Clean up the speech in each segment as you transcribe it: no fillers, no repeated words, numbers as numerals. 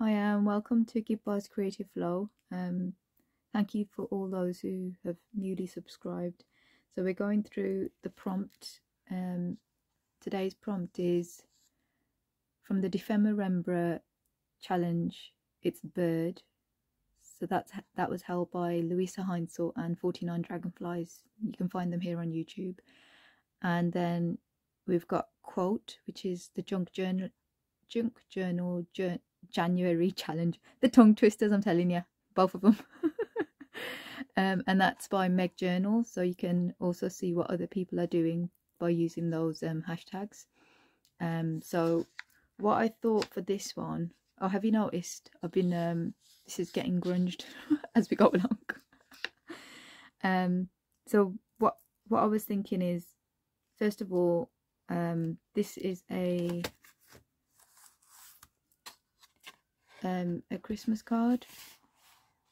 Hi, welcome to Kippa's Creative Flow. Thank you for all those who have newly subscribed. So we're going through the prompt. Today's prompt is from the ephemera challenge. It's bird. So that was held by Louisa Heinzel and 49 Dragonflies. You can find them here on YouTube. And then we've got quote, which is the Junk Journal January challenge. The tongue twisters, I'm telling you, both of them. And that's by Meg Journal, so you can also see what other people are doing by using those hashtags. So what I thought for this one, oh, have you noticed I've been this is getting grunged as we go along. So what I was thinking is, first of all, this is a Christmas card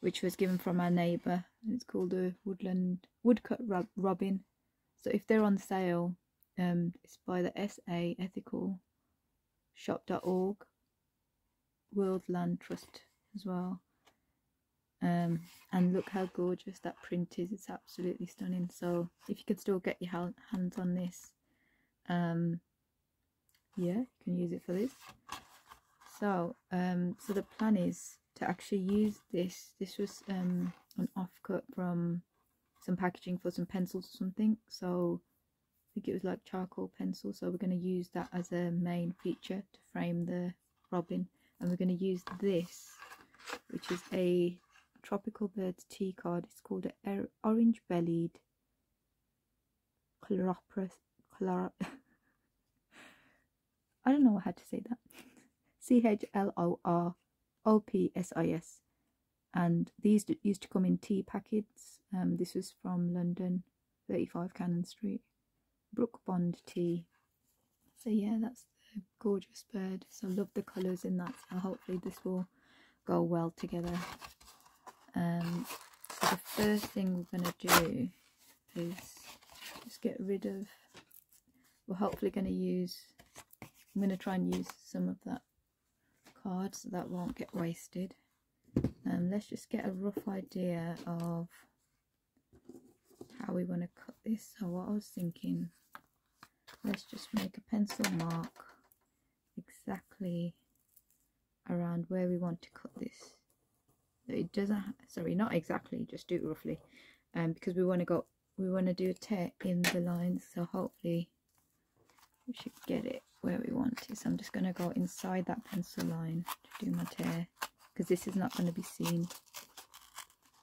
which was given from our neighbour. It's called a woodcut robin. So if they're on sale, it's by the SA Ethical Shop.org, World Land Trust as well. And look how gorgeous that print is. It's absolutely stunning. So if you could still get your hands on this, yeah, you can use it for this. So so the plan is to actually use this. This was an offcut from some packaging for some pencils or something. So I think it was like charcoal pencil. So we're going to use that as a main feature to frame the robin. And we're going to use this, which is a Tropical Birds tea card. It's called an orange-bellied chloropris. I don't know how to say that. CHLOROPSIS, and these used to come in tea packets. This was from London, 35 Cannon Street, Brook Bond tea. So yeah, that's the gorgeous bird. So I love the colours in that, so hopefully this will go well together. So the first thing we're going to do is just get rid of, we're hopefully going to use, I'm going to try and use some of that card so that won't get wasted. Let's just get a rough idea of how we want to cut this. So what I was thinking, let's just make a pencil mark exactly around where we want to cut this. It doesn't, sorry, not exactly, just do it roughly, because we want to do a tear in the lines. So hopefully we should get it where we want it. So I'm just going to go inside that pencil line to do my tear, because this is not going to be seen.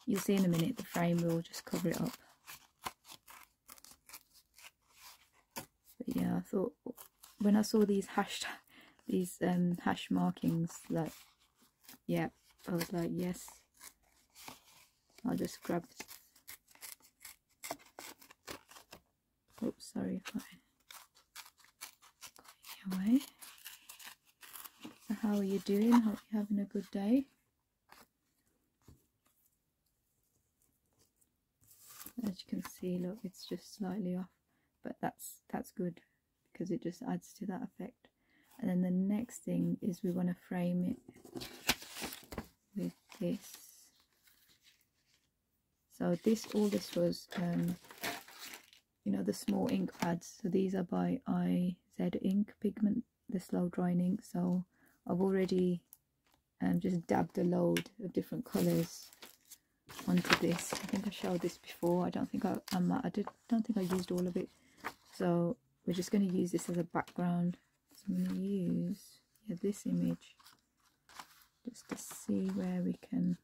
You'll see in a minute, the frame will just cover it up. But yeah, I thought when I saw these hash markings, like, yeah, I was like, yes, I'll just grab this. Oops, sorry if I got in your way. So how are you doing? Hope you're having a good day. As you can see, look, it's just slightly off, but that's good, because it just adds to that effect. And then the next thing is we want to frame it with this. So all this was you know, the small ink pads. So these are by IZ ink pigment, the slow drying ink. So I've already just dabbed a load of different colours onto this. I think I showed this before. I don't think I used all of it. So we're just going to use this as a background. So I'm going to use this image just to see where we can.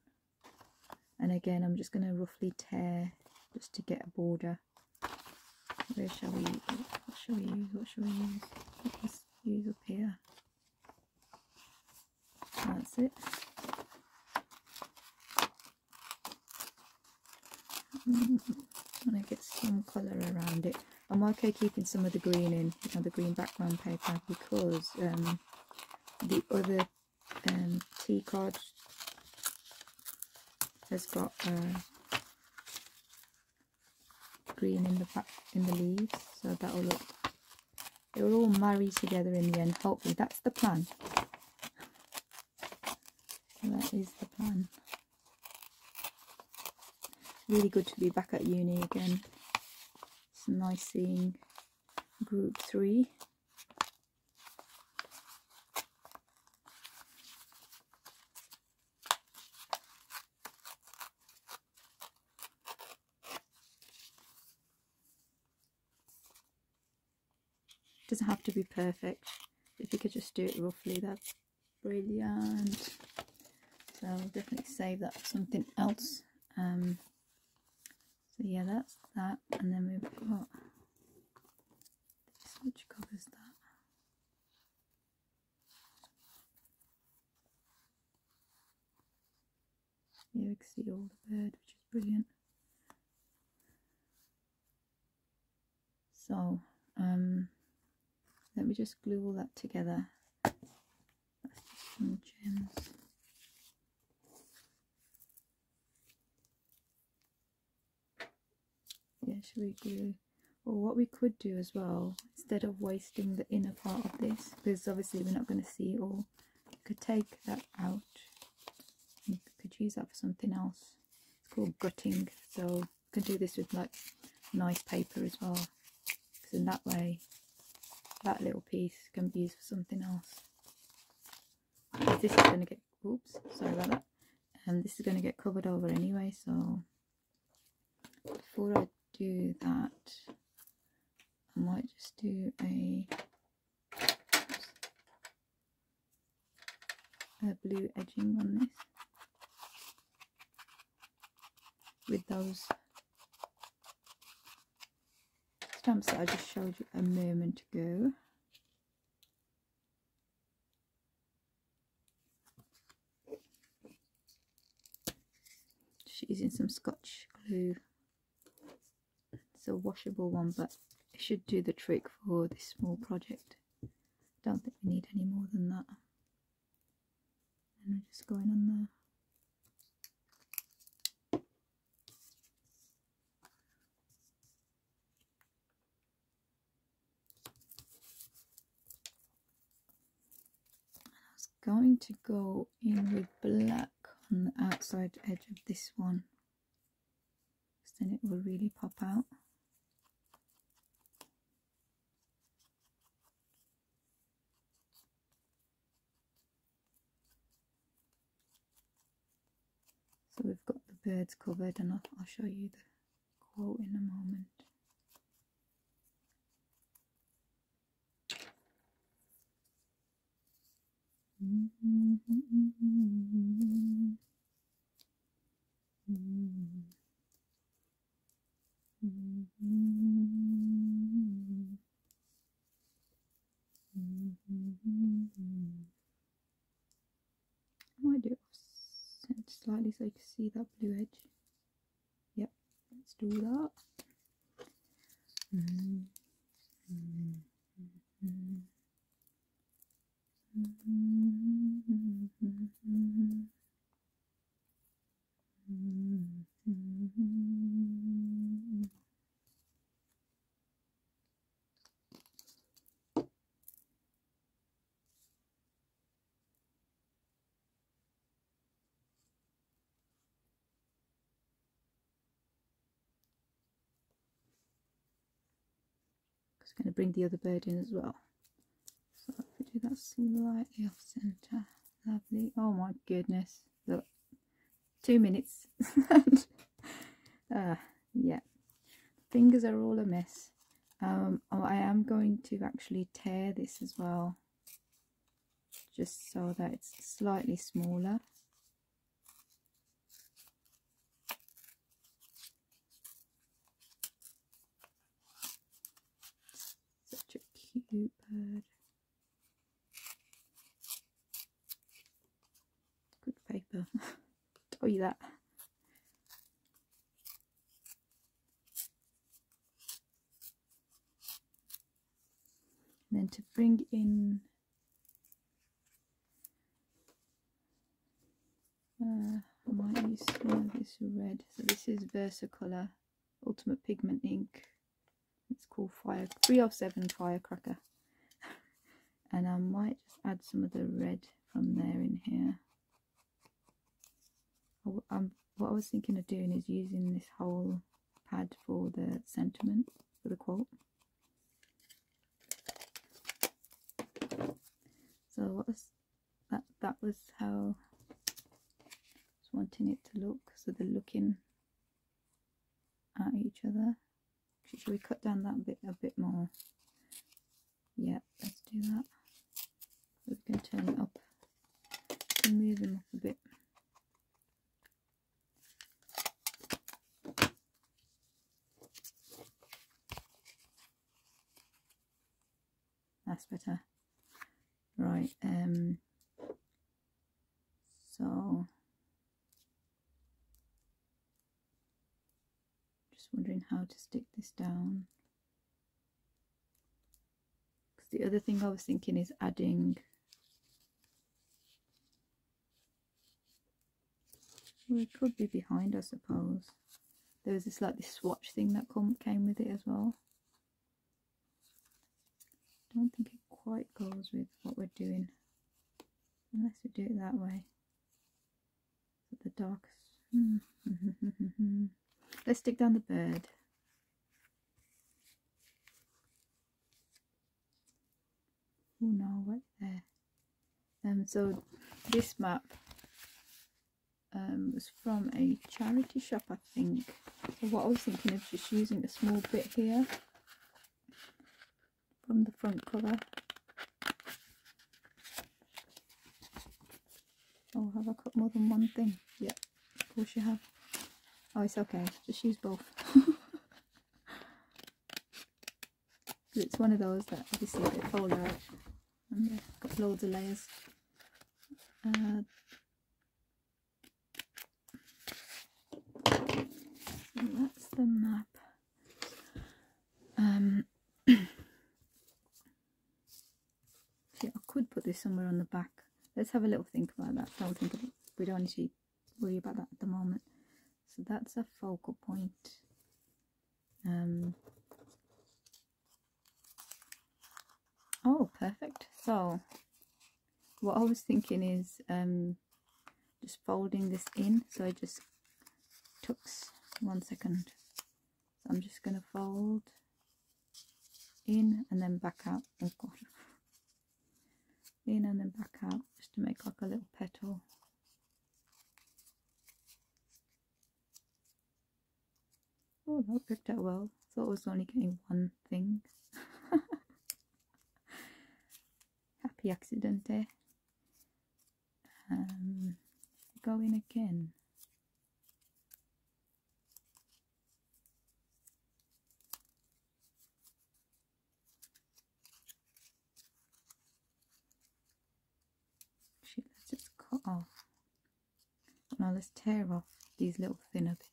And again, I'm just going to roughly tear just to get a border. Where shall we use? What shall we use? What shall we use? Let's use up here. That's it. I'm going to get some colour around it. I'm okay keeping some of the green in, you know, the green background paper, because the other tea card has got green in the back, in the leaves, so that'll look, it will all marry together in the end. Hopefully that's the plan. So that is the plan. Really good to be back at uni again. It's nice seeing group 3. Doesn't have to be perfect. If you could just do it roughly, that's brilliant. So I'll definitely save that for something else. So yeah, that's that, and then we've got this which covers that. Yeah, you can see all the bird, which is brilliant. So let me just glue all that together. That's just some gems. Yeah, should we glue? Or what we could do as well, instead of wasting the inner part of this, because obviously we're not going to see it all, you could take that out. You could use that for something else. It's called gutting. So you can do this with like nice paper as well, because in that way that little piece can be used for something else. This is going to get, oops, sorry about that, and this is going to get covered over anyway. So before I do that, I might just do a blue edging on this with those stamps that I just showed you a moment ago. Just using some Scotch glue. It's a washable one, but it should do the trick for this small project. Don't think we need any more than that. And we're just going on there. Going to go in with black on the outside edge of this one, because then it will really pop out. So we've got the birds covered, and I'll show you the quote in a moment. I might do it off slightly so you can see that blue edge. Yep, let's do that. Just going to bring the other bird in as well. So if we do that slightly off center, lovely. Oh my goodness, look, 2 minutes. Yeah, fingers are all a mess. I am going to actually tear this as well, just so that it's slightly smaller. Such a cute bird. Good paper. Tell you that. And then to bring in I might use some of this red. So this is Versacolor Ultimate Pigment ink. It's called 307 Firecracker. And I might just add some of the red from there in here. what I was thinking of doing is using this whole pad for the sentiment, for the quote. So what was that was how I was wanting it to look. So they're looking at each other. Should we cut down that bit a bit more? Yeah, let's do that. We can turn it up and move him up a bit. That's better. Right, so just wondering how to stick this down. Because the other thing I was thinking is adding, well, it could be behind, I suppose. There was this like this swatch thing that came with it as well. I don't think it quite goes with what we're doing, unless we do it that way. So the darkest. Let's stick down the bird. Oh no, right there. So this map was from a charity shop, I think. So what I was thinking of just using a small bit here from the front cover. Oh, have I cut more than one thing? Yeah, of course you have. Oh, it's okay, just use both. It's one of those that obviously they fold out and they've got loads of layers. So that's the map. See, I could put this somewhere on the back. Let's have a little think about that. We don't need to worry about that at the moment. So that's a focal point. Oh, perfect. So what I was thinking is just folding this in. So it just tucks. 1 second. So I'm just going to fold in and then back out. Oh god. In and then back out, just to make like a little petal. Oh, that worked out well. Thought I was only getting one thing. Happy accident, eh? Go in again. Shit, let's just cut off. Now let's tear off these little thinner bits.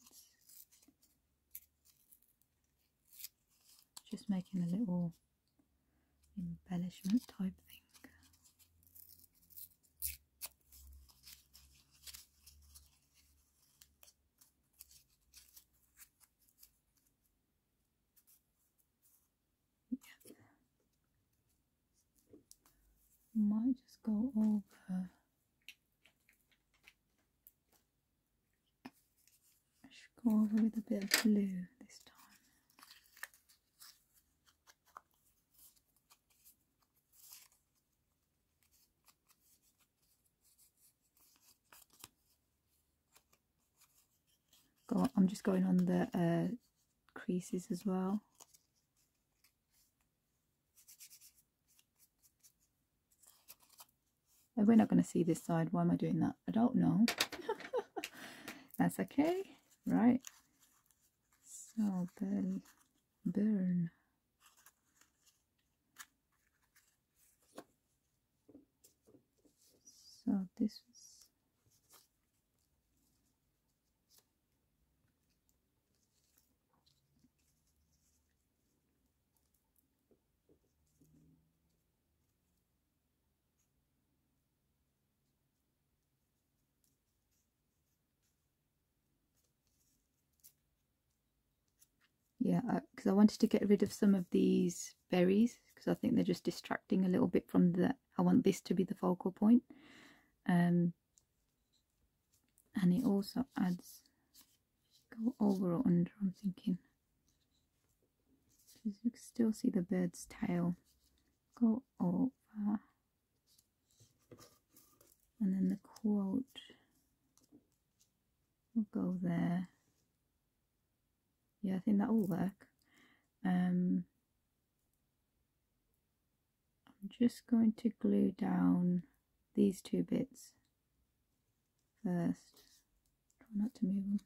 Just making a little embellishment type thing. Yep. Might just go over. I should go over with a bit of blue this time. I'm just going on the creases as well. And we're not going to see this side. Why am I doing that? I don't know. That's okay. Right. So burn. So this was. Yeah, because I wanted to get rid of some of these berries because I think they're just distracting a little bit from the. I want this to be the focal point, and it also adds Go over or under, I'm thinking. You can still see the bird's tail. Go over. And then the quote will go there. Yeah, I think that will work. I'm just going to glue down these two bits first. Try not to move them.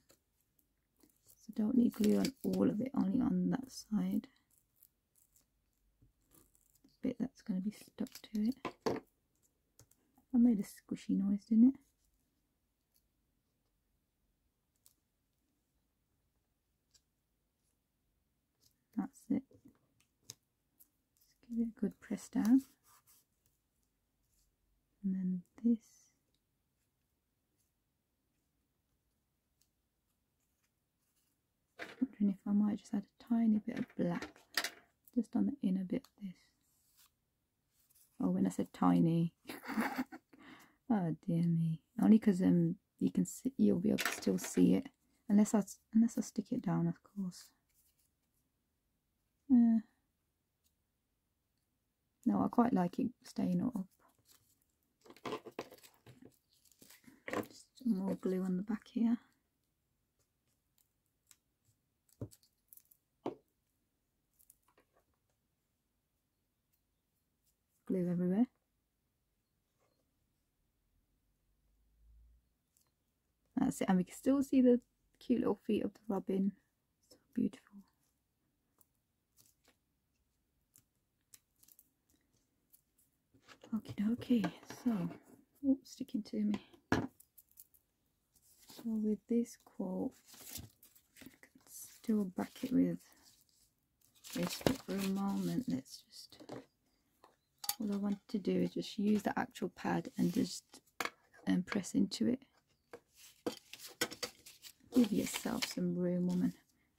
So don't need glue on all of it, only on that side. The bit that's going to be stuck to it. I made a squishy noise, didn't it? That's it. Just give it a good press down. And then this. Wondering if I might just add a tiny bit of black just on the inner bit of this. Oh, when I said tiny. Oh dear me. Only because you can see, you'll be able to still see it. Unless I stick it down, of course. No, I quite like it staying up. Just some more glue on the back here. Glue everywhere. That's it, and we can still see the cute little feet of the robin. So beautiful. Okay, so sticking to me. So with this quote, I can still back it with this, but for a moment, let's just. All I want to do is just use the actual pad and just press into it. Give yourself some room, woman.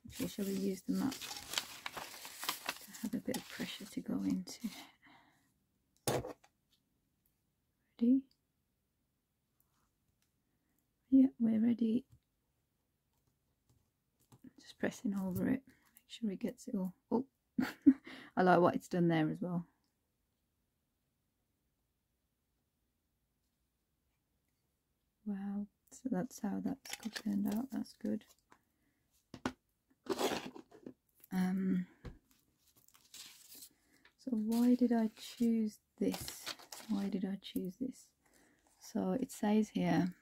Actually, shall we use the map to have a bit of pressure to go into? Ready? Yeah, we're ready. Just pressing over it. Make sure it gets it all. Oh, I like what it's done there as well. Wow, so that's how that's turned out. That's good. So why did I choose this? Why did I choose this? So it says here,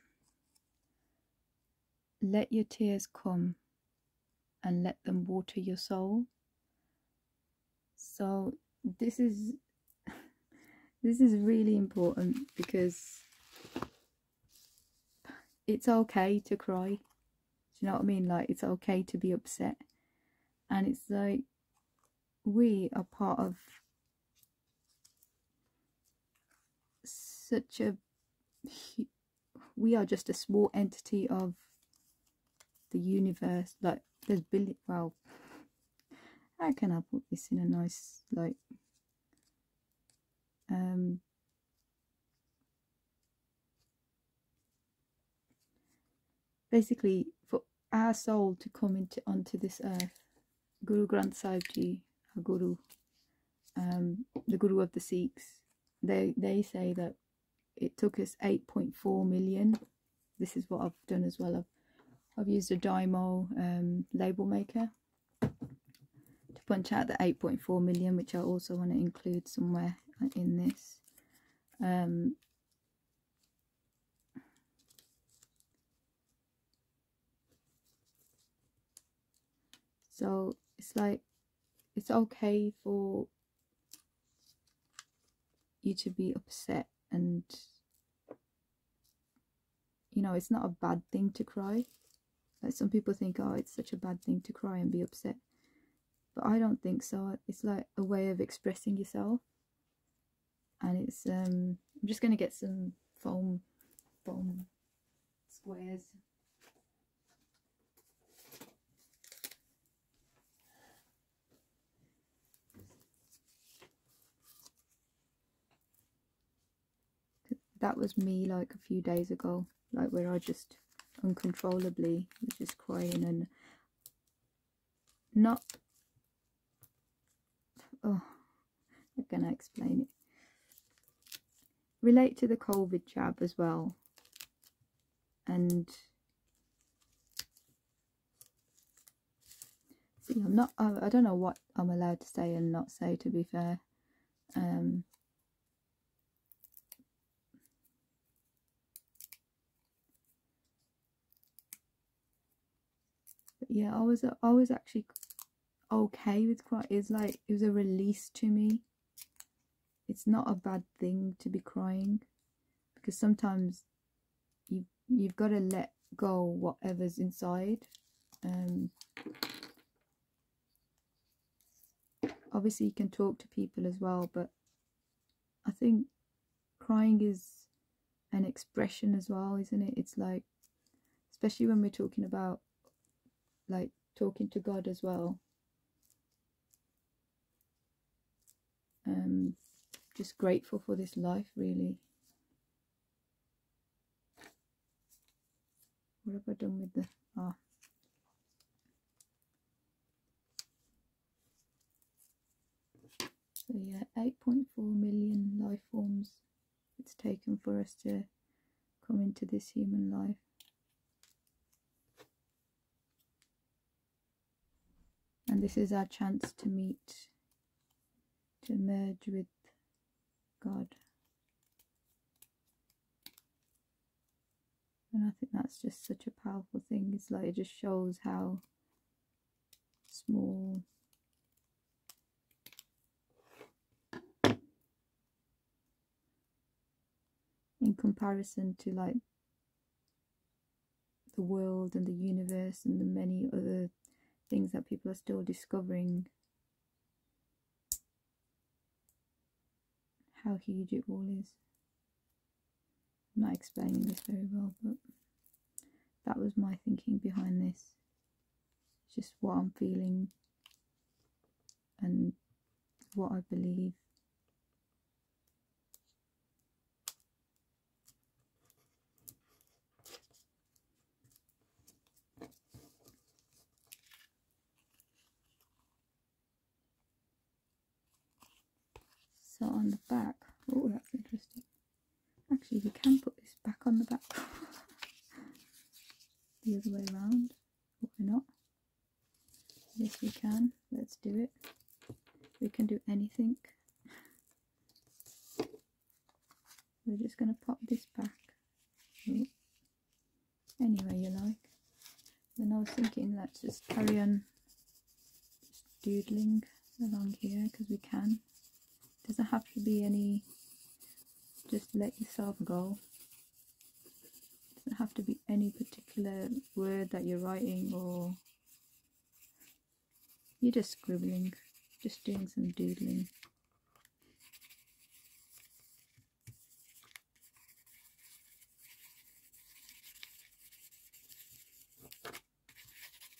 let your tears come and let them water your soul. So this is really important, because it's okay to cry. Do you know what I mean? Like, it's okay to be upset. And it's like, we are part of such a, we are just a small entity of the universe. Like, there's billion, well, how can I put this in a nice, like, basically, for our soul to come onto this earth, Guru Granth Sahib Jee, our Guru, the Guru of the Sikhs, they say that it took us 8.4 million. This is what I've done as well. I've used a Dymo label maker to punch out the 8.4 million, which I also want to include somewhere in this. So it's like, it's okay for you to be upset, and you know, it's not a bad thing to cry. Like, some people think, oh, it's such a bad thing to cry and be upset, but I don't think so. It's like a way of expressing yourself. And it's I'm just going to get some foam squares. That was me like a few days ago, like where I just uncontrollably, was just crying, and not, oh, how can I explain it? Relate to the COVID jab as well, and see, I'm not, I don't know what I'm allowed to say and not say, to be fair. But yeah, I was actually okay with crying. It's like, it was a release to me. It's not a bad thing to be crying, because sometimes you've got to let go whatever's inside. Obviously you can talk to people as well, but I think crying is an expression as well, isn't it? It's like, especially when we're talking about like talking to God as well. Just grateful for this life, really. What have I done with the So yeah, 8.4 million life forms it's taken for us to come into this human life. And this is our chance to meet, to merge with God. And I think that's just such a powerful thing. It's like, it just shows how small in comparison to like the world and the universe and the many other things that people are still discovering, how huge it all is. I'm not explaining this very well, but that was my thinking behind this. It's just what I'm feeling and what I believe. So on the back, oh, that's interesting. Actually, we can put this back on the back. The other way around. Why not? Yes, we can. Let's do it. We can do anything. We're just going to pop this back. Oh. Any way you like. Then I was thinking, let's just carry on just doodling along here, because we can. Doesn't have to be any, just let yourself go. Doesn't have to be any particular word that you're writing, or you're just scribbling, just doing some doodling.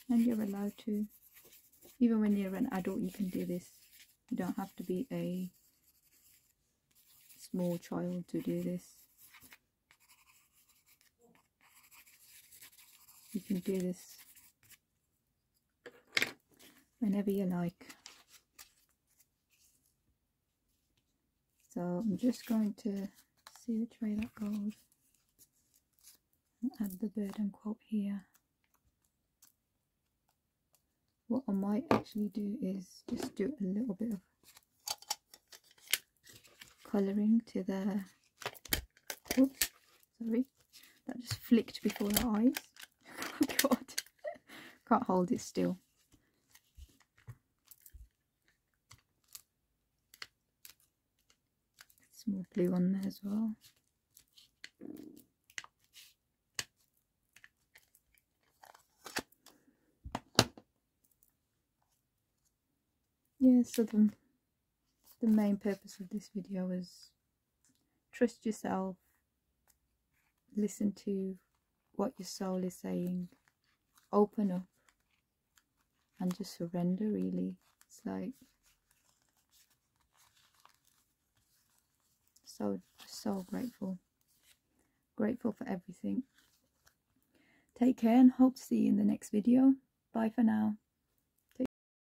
And you're allowed to, even when you're an adult, you can do this. You don't have to be a small child to do this. You can do this whenever you like. So I'm just going to see which way that goes and add the bird and quote here. What I might actually do is just do a little bit of colouring to the, oops, sorry, that just flicked before the eyes. Oh god, can't hold it still. Some more blue on there as well. Yeah, so the main purpose of this video is trust yourself, listen to what your soul is saying, open up and just surrender, really. It's like so grateful for everything. Take care and hope to see you in the next video. Bye for now.